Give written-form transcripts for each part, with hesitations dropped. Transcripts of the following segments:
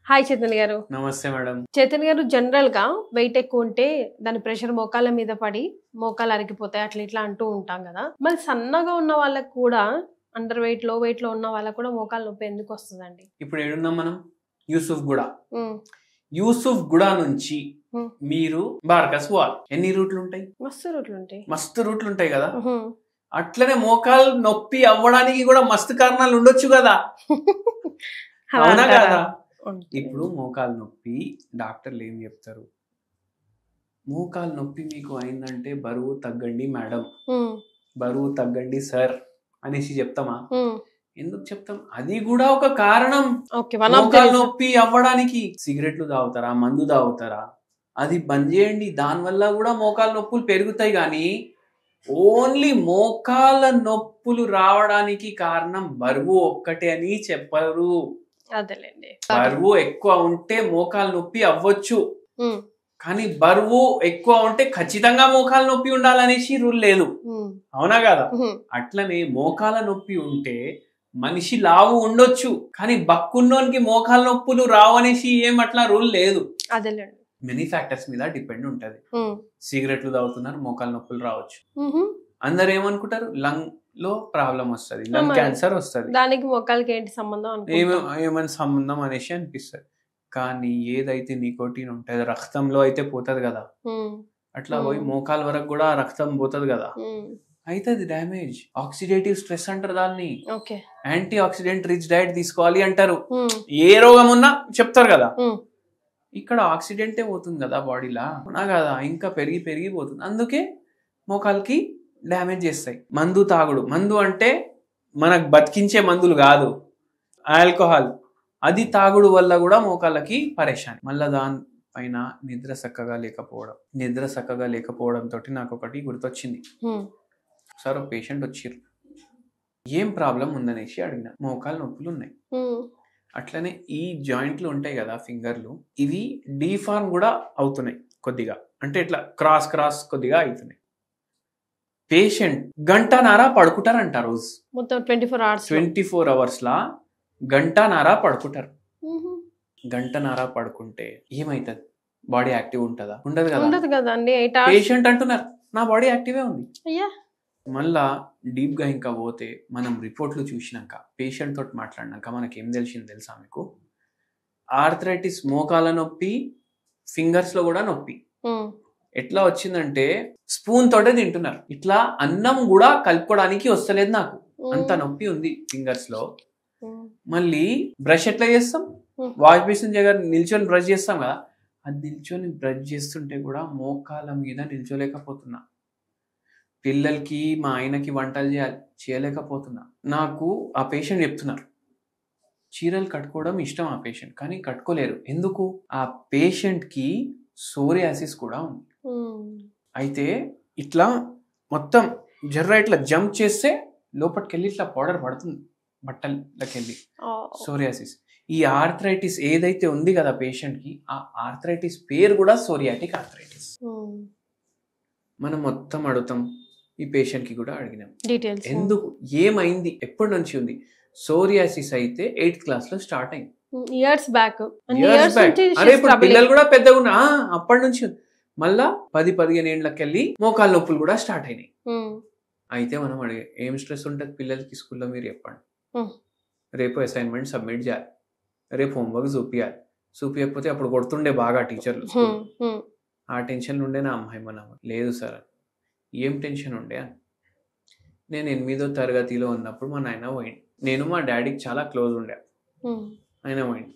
Hi Chaitanya గారు. నమస్తే madam. Chaitanya గారు, జనరల్ గా వెయిట్ ఎక్కువ ఉంటే దాని ప్రెషర్ మోకాళ్ళ మీద పడి మోకాలు అరిగిపోతాయి అట్లా ఇట్లా అంటూ ఉంటాం కదా. మరి సన్నగా ఉన్న వాళ్ళకి కూడా అండర్ వెయిట్ లో వెయిట్ లో ఉన్న వాళ్ళకి కూడా మోకాలు నొప్పి ఎందుకు వస్తుందండి? ఇప్పుడు ఏడున్నాం మనం? యూసుఫ్ గుడా నుంచి మీరు బార్కస్ పోవాలి. ఎన్ని రూట్లు ఉంటాయి? మస్తు రూట్లు ఉంటాయి కదా. అట్లనే మోకాలు నొప్పి అవ్వడానికి కూడా మస్తు కారణాలు ఉండొచ్చు కదా. అవునా కదా? ఇప్పుడు మోకాలు నొప్పి డాక్టర్లు ఏం చెప్తారు? మోకాలు నొప్పి మీకు అయిందంటే బరువు తగ్గండి మేడం, బరువు తగ్గండి సార్ అనేసి చెప్తామా? ఎందుకు చెప్తాం? అది కూడా ఒక కారణం మోకాలు నొప్పి అవ్వడానికి. సిగరెట్లు తాగుతారా, మందు తాగుతారా, అది బంద్ చేయండి. దానివల్ల కూడా మోకాలు నొప్పులు పెరుగుతాయి. కానీ ఓన్లీ మోకాల నొప్పులు రావడానికి కారణం బరువు ఒక్కటే అని చెప్పరు. బరువు ఎక్కువ ఉంటే మోకాలు నొప్పి అవ్వచ్చు, కానీ బరువు ఎక్కువ ఉంటే ఖచ్చితంగా మోకాలు నొప్పి ఉండాలనేసి రూల్ లేదు. అవునా కదా? అట్లనే మోకాల నొప్పి ఉంటే మనిషి లావు ఉండొచ్చు, కానీ బక్కున్నోనికి మోకాల నొప్పులు రావు అనేసి ఏం అట్లా రూల్ లేదు. మెనీ ఫ్యాక్టర్స్ మీద డిపెండ్ ఉంటది. సిగరెట్లు తాగుతున్నారు, మోకాల నొప్పులు రావచ్చు. అందరు ఏమనుకుంటారు? లంగ్ లో ప్రాబ్లం వస్తుంది, లంగ్ క్యాన్సర్ వస్తుంది, దానికి మోకాలకి ఏంటి సంబంధం, ఏమైనా సంబంధం అనేసి అనిపిస్తుంది. కానీ ఏదైతే నికోటిన్ ఉంటుంది రక్తంలో అయితే పోతుంది కదా, అట్లా పోయి మోకాల వరకు కూడా రక్తం పోతుంది కదా, అయితే అది డ్యామేజ్. ఆక్సిడేటివ్ స్ట్రెస్ అంటారు దాన్ని. యాంటీ ఆక్సిడెంట్ రిచ్ డైట్ తీసుకోవాలి అంటారు. ఏ రోగం ఉన్నా చెప్తారు కదా. ఇక్కడ ఆక్సిడెంటే పోతుంది కదా బాడీలా, అవునా కదా? ఇంకా పెరిగిపోతుంది. అందుకే మోకాలకి డ్యామేజ్ చేస్తాయి. మందు తాగుడు, మందు అంటే మనకు బతికించే మందులు కాదు, ఆల్కహాల్, అది తాగుడు వల్ల కూడా మోకాళ్ళకి పరేషాన్. మళ్ళా దానిపైన నిద్ర చక్కగా లేకపోవడం తోటి నాకు ఒకటి గుర్తొచ్చింది. సార్ ఒక పేషెంట్ వచ్చిర్రు, ఏం ప్రాబ్లం ఉందనేసి అడిగిన. మోకాలు నొప్పులు ఉన్నాయి. అట్లనే ఈ జాయింట్లు ఉంటాయి కదా ఫింగర్లు, ఇవి డీఫార్మ్ కూడా అవుతున్నాయి కొద్దిగా, అంటే ఇట్లా క్రాస్ కొద్దిగా అవుతున్నాయి. పేషెంట్ గంటన్నర పడుకుంటారంట రోజు, మొత్తం 24 hours లా గంటన్నర పడుకుంటారు. గంటన్నర పడుకుంటే ఏమైతుంది? బాడీ యాక్టివ్ ఉంటుందా? ఉండదు కదా. పేషెంట్ అంటున్నారు నా బాడీ యాక్టివే ఉంది. మళ్ళా డీప్ గా ఇంకా పోతే మనం రిపోర్ట్లు చూసినాక, పేషెంట్ తోటి మాట్లాడినాక మనకి ఏం తెలిసింది తెలుసా మీకు? ఆర్థరైటిస్, మోకాల నొప్పి, ఫింగర్స్ లో కూడా నొప్పి. ఎట్లా వచ్చిందంటే స్పూన్ తోటే తింటున్నారు, ఇట్లా అన్నం కూడా కలుపుకోవడానికి వస్తలేదు నాకు, అంత నొప్పి ఉంది ఫింగర్స్ లో. మళ్ళీ బ్రష్ ఎట్లా చేస్తాం? వాష్ బేసిన్ దగ్గర నిల్చొని బ్రష్ చేస్తాం కదా, అది నిల్చొని బ్రష్ చేస్తుంటే కూడా మోకాల మీద నిల్చోలేకపోతున్నా. పిల్లలకి, మా ఆయనకి వంటలు చేయలేకపోతున్నా. నాకు ఆ పేషెంట్ చెప్తున్నారు చీరలు కట్టుకోవడం ఇష్టం ఆ పేషెంట్, కానీ కట్టుకోలేరు. ఎందుకు? ఆ పేషెంట్ కి సోరియాసిస్ కూడా ఉంది. అయితే ఇట్లా మొత్తం జర్ర ఇట్లా జంప్ చేస్తే లోపలికెళ్ళి ఇట్లా పౌడర్ పడుతుంది బట్టలకెళ్ళి, సోరియాసిస్. ఈ ఆర్థరైటిస్ ఏదైతే ఉంది కదా పేషెంట్ కి, ఆ ఆర్థరైటిస్ పేరు కూడా సోరియాటిక్ ఆర్థరైటిస్. మనం మొత్తం అడుగుతాం, ఈ పేషెంట్ కి కూడా అడిగినాం డీటెయిల్స్, ఎందుకు, ఏమైంది, ఎప్పటి నుంచి ఉంది? సోరియాసిస్ అయితే 8th class లో స్టార్ట్ అయింది, ఇయర్స్ బ్యాక్. అరే ఇప్పుడు పిల్లలు కూడా పెద్దగా ఉన్నా, అప్పటి నుంచి మళ్ళా 10-15 ఏళ్ళకెళ్ళి మోకాలు నొప్పులు కూడా స్టార్ట్ అయినాయి. అయితే మనం అడిగే, ఏం స్ట్రెస్ ఉంటుంది పిల్లలకి స్కూల్లో మీరు చెప్పండి. రేపు అసైన్మెంట్ సబ్మిట్ చేయాలి, రేపు హోంవర్క్ చూపించకపోతే అప్పుడు కొడుతుండే బాగా టీచర్లు. ఆ టెన్షన్ ఉండే నా అమ్మాయి. మన లేదు సార్, ఏం టెన్షన్ ఉండే అని. నేను 8వ తరగతిలో ఉన్నప్పుడు మా నాయన పోయింది, నేను మా డాడీకి చాలా క్లోజ్ ఉండే, ఆయన పోయింది.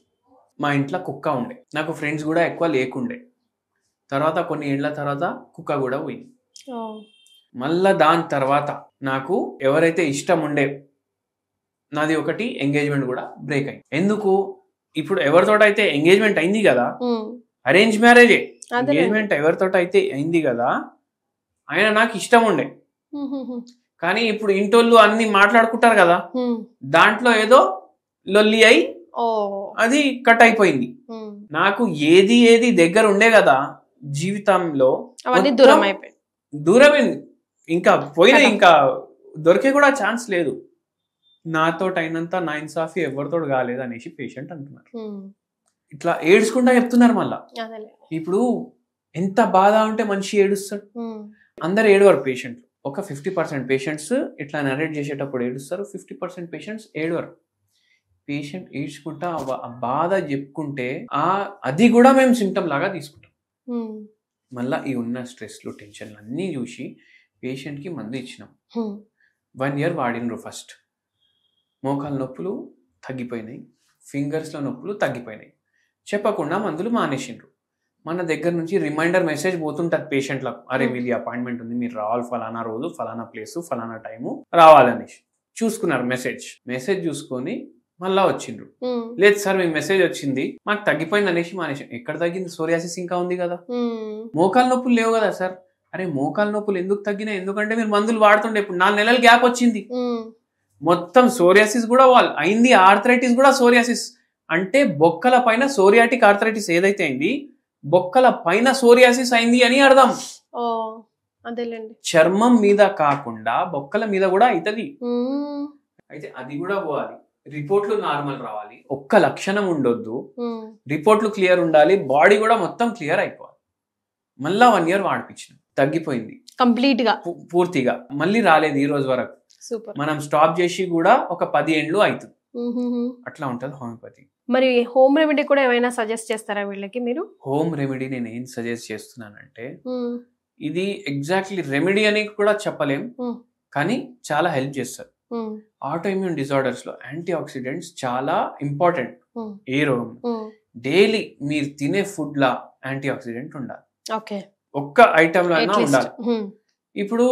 మా ఇంట్లో కుక్క ఉండే, నాకు ఫ్రెండ్స్ కూడా ఎక్కువ లేకుండే. తర్వాత కొన్ని ఏళ్ల తర్వాత కుక్క కూడా పోయింది. మళ్ళా దాని తర్వాత నాకు ఎవరైతే ఇష్టం ఉండే, నాది ఒకటి ఎంగేజ్మెంట్ కూడా బ్రేక్ అయింది. ఎందుకు? ఇప్పుడు ఎవరితో అయితే ఎంగేజ్మెంట్ అయింది కదా, అరేంజ్ మ్యారేజే, ఎంగేజ్మెంట్ ఎవరితో అయితే అయింది కదా, ఆయన నాకు ఇష్టం ఉండే. కానీ ఇప్పుడు ఇంటోళ్ళు అన్ని మాట్లాడుకుంటారు కదా, దాంట్లో ఏదో లొల్లి అయి అది కట్ అయిపోయింది. నాకు ఏది దగ్గర ఉండే కదా జీవితంలో, దూరమైంది, ఇంకా పోయినా, ఇంకా దొరికే కూడా ఛాన్స్ లేదు. నాతో అయినంత నా ఇన్సాఫీ ఎవరితో కాలేదు అనేసి పేషెంట్ అంటున్నారు. ఇట్లా ఏడ్చుకుంటా చెప్తున్నారు మళ్ళా. ఇప్పుడు ఎంత బాధ ఉంటే మనిషి ఏడుస్తాడు. అందరు ఏడవరు పేషెంట్లు. ఒక 50% పేషెంట్స్ ఇట్లా నరేట్ చేసేటప్పుడు ఏడుస్తారు, 50% పేషెంట్స్ ఏడవరు. పేషెంట్ ఏడ్చుకుంటా ఆ బాధ చెప్పుకుంటే అది కూడా మేము సిమ్టమ్ లాగా తీసుకుంటాం. మళ్ళీ ఈ ఉన్న స్ట్రెస్లు టెన్షన్లు అన్నీ చూసి పేషెంట్కి మందు ఇచ్చినాం. 1 year వాడినరు. ఫస్ట్ మోకాల నొప్పులు తగ్గిపోయినాయి, ఫింగర్స్లో నొప్పులు తగ్గిపోయినాయి. చెప్పకుండా మందులు మానేసిండ్రు. మన దగ్గర నుంచి రిమైండర్ మెసేజ్ పోతుంటుంది పేషెంట్లకు, అరే వీళ్ళ అపాయింట్మెంట్ ఉంది, మీరు రావాలి ఫలానా రోజు, ఫలానా ప్లేసు, ఫలానా టైము రావాలనేసి. చూసుకున్నారు మెసేజ్ చూసుకొని మళ్ళా వచ్చిండ్రు. లేదు సార్ మీకు మెసేజ్ వచ్చింది, మాకు తగ్గిపోయింది అనేసి మానేసి. ఎక్కడ తగ్గింది? సోరియాసిస్ ఇంకా ఉంది కదా. మోకాల నొప్పులు లేవు కదా సార్. అరే మోకాల నొప్పులు ఎందుకు తగ్గినాయి? ఎందుకంటే మీరు మందులు వాడుతుండే. ఇప్పుడు 4 నెలల గ్యాప్ వచ్చింది, మొత్తం సోరియాసిస్ కూడా అయింది. ఆర్థరైటిస్ కూడా సోరియాసిస్ అంటే బొక్కల పైన సోరియాటిక్ ఆర్థరైటిస్ ఏదైతే అయింది, బొక్కల పైన సోరియాసిస్ అయింది అని అర్థం. చర్మం మీద కాకుండా బొక్కల మీద కూడా అవుతుంది. అయితే అది కూడా పోవాలి. రిపోర్ట్లు నార్మల్ రావాలి, ఒక్క లక్షణం ఉండొద్దు, రిపోర్ట్లు క్లియర్ ఉండాలి, బాడీ కూడా మొత్తం క్లియర్ అయిపోవాలి. మళ్ళా 1 year వాడిపించిన, తగ్గిపోయింది కంప్లీట్ గా, పూర్తిగా. మళ్ళీ రాలేదు ఈ రోజు వరకు. మనం స్టాప్ చేసి కూడా ఒక 10 ఏళ్ళు అవుతుంది. అట్లా ఉంటది హోమియోపతి. మరి హోమ్ రెమెడీ కూడా ఏమైనా సజెస్ట్ చేస్తారా వీళ్ళకి మీరు? హోమ్ రెమెడీ నేను ఏం సజెస్ట్ చేస్తున్నానంటే, ఇది ఎగ్జాక్ట్లీ రెమెడీ అని కూడా చెప్పలేం, కానీ చాలా హెల్ప్ చేస్తారు. ఆటో ఇమ్యూన్ డిజార్డర్స్ లో యాంటీ ఆక్సిడెంట్స్ చాలా ఇంపార్టెంట్. ఏ రోగం డైలీ మీరు తినే ఫుడ్ లా యాంటీ ఆక్సిడెంట్ ఉండాలి, ఒక్క ఐటమ్ లో అయినా ఉండాలి. ఇప్పుడు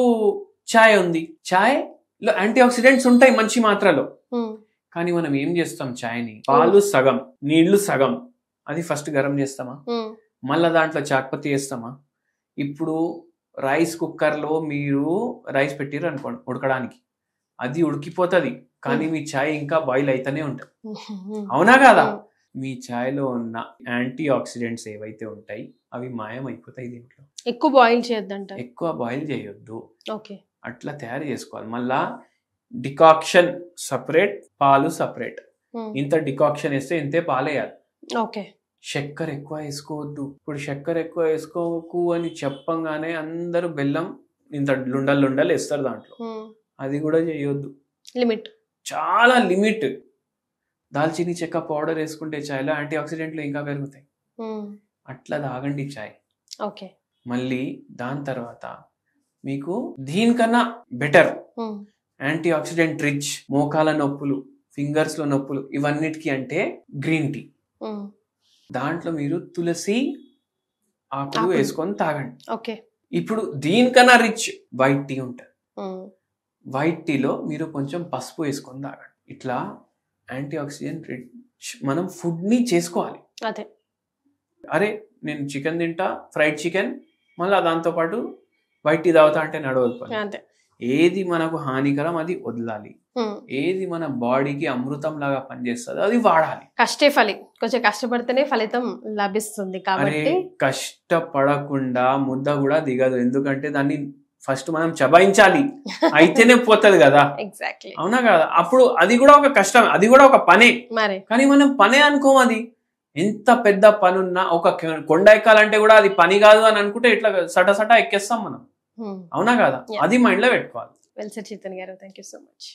చాయ్ ఉంది, చాయ్ లో యాంటీ ఆక్సిడెంట్స్ ఉంటాయి మంచి మాత్రలో. కానీ మనం ఏం చేస్తాం, చాయ్ని పాలు సగం నీళ్లు సగం, అది ఫస్ట్ గరం చేస్తామా, మళ్ళా దాంట్లో చాక్పతి వేస్తామా. ఇప్పుడు రైస్ కుక్కర్ లో మీరు రైస్ పెట్టిర్రు అనుకోండి ఉడకడానికి, అది ఉడికిపోతుంది, కానీ మీ చాయ్ ఇంకా బాయిల్ అయితేనే ఉంటుంది. అవునా కాదా? మీ చాయ్లో ఉన్న యాంటీ ఆక్సిడెంట్స్ ఏవైతే ఉంటాయి అవి మాయం అయిపోతాయి. దీంట్లో ఎక్కువ బాయిల్ చేయొద్దంట, ఎక్కువ బాయిల్ చేయొద్దు, అట్లా తయారు చేసుకోవాలి. మళ్ళా డికాక్షన్ సపరేట్, పాలు సపరేట్. ఇంత డికాక్షన్ వేస్తే ఇంతే పాలు వేయాలి. చక్కెర ఎక్కువ వేసుకోవద్దు. ఇప్పుడు చక్కెర ఎక్కువ వేసుకోకు అని చెప్పంగానే అందరూ బెల్లం ఇంత లుండలు వేస్తారు దాంట్లో, అది కూడా చేయొద్దు. లిమిట్, చాలా లిమిట్. దాల్చిని చెక్క పౌడర్ వేసుకుంటే చాయ్లో యాంటీ ఆక్సిడెంట్లు ఇంకా పెరుగుతాయి. అట్లా తాగండి చాయ్. మళ్ళీ దాని తర్వాత మీకు దీనికన్నా బెటర్ యాంటీ ఆక్సిడెంట్ రిచ్ మోకాల నొప్పులు, ఫింగర్స్ లో నొప్పులు, ఇవన్నిటికీ అంటే గ్రీన్ టీ. దాంట్లో మీరు తులసి ఆకులు వేసుకొని తాగండి. ఇప్పుడు దీనికన్నా రిచ్ వైట్ టీ ఉంటుంది. వైట్ టీలో మీరు కొంచెం పసుపు వేసుకొని తాగండి. ఇట్లా యాంటీ ఆక్సిడెంట్ రిచ్ మనం ఫుడ్ ని చేసుకోవాలి. అరే నేను చికెన్ తింటా, ఫ్రైడ్ చికెన్, మళ్ళీ దాంతో పాటు వైట్ టీ తాగుతా అంటే నడవదు. ఏది మనకు హానికరం అది వదలాలి, ఏది మన బాడీకి అమృతం లాగా పనిచేస్తుంది అది వాడాలి. కష్టే ఫలి, కొంచెం కష్టపడితేనే ఫలితం లభిస్తుంది. కాబట్టి కష్టపడకుండా ముద్ద కూడా దిగదు, ఎందుకంటే దాన్ని ఫస్ట్ మనం చబాయించాలి, అయితేనే పోతుంది కదా. ఎగ్జాక్ట్లీ, అవునా కదా? అప్పుడు అది కూడా ఒక కష్టం, అది కూడా ఒక పనే. కానీ మనం పనే అనుకోం. అది ఎంత పెద్ద పనున్నా, ఒక కొండ ఎక్కాలంటే కూడా అది పని కాదు అని అనుకుంటే ఇట్లా సటసట ఎక్కేస్తాం మనం. అవునా కదా? అది మైండ్ లో పెట్టుకోవాలి. వెల్ సెడ్ చైతన్య గారు, థ్యాంక్ యూ సో మచ్.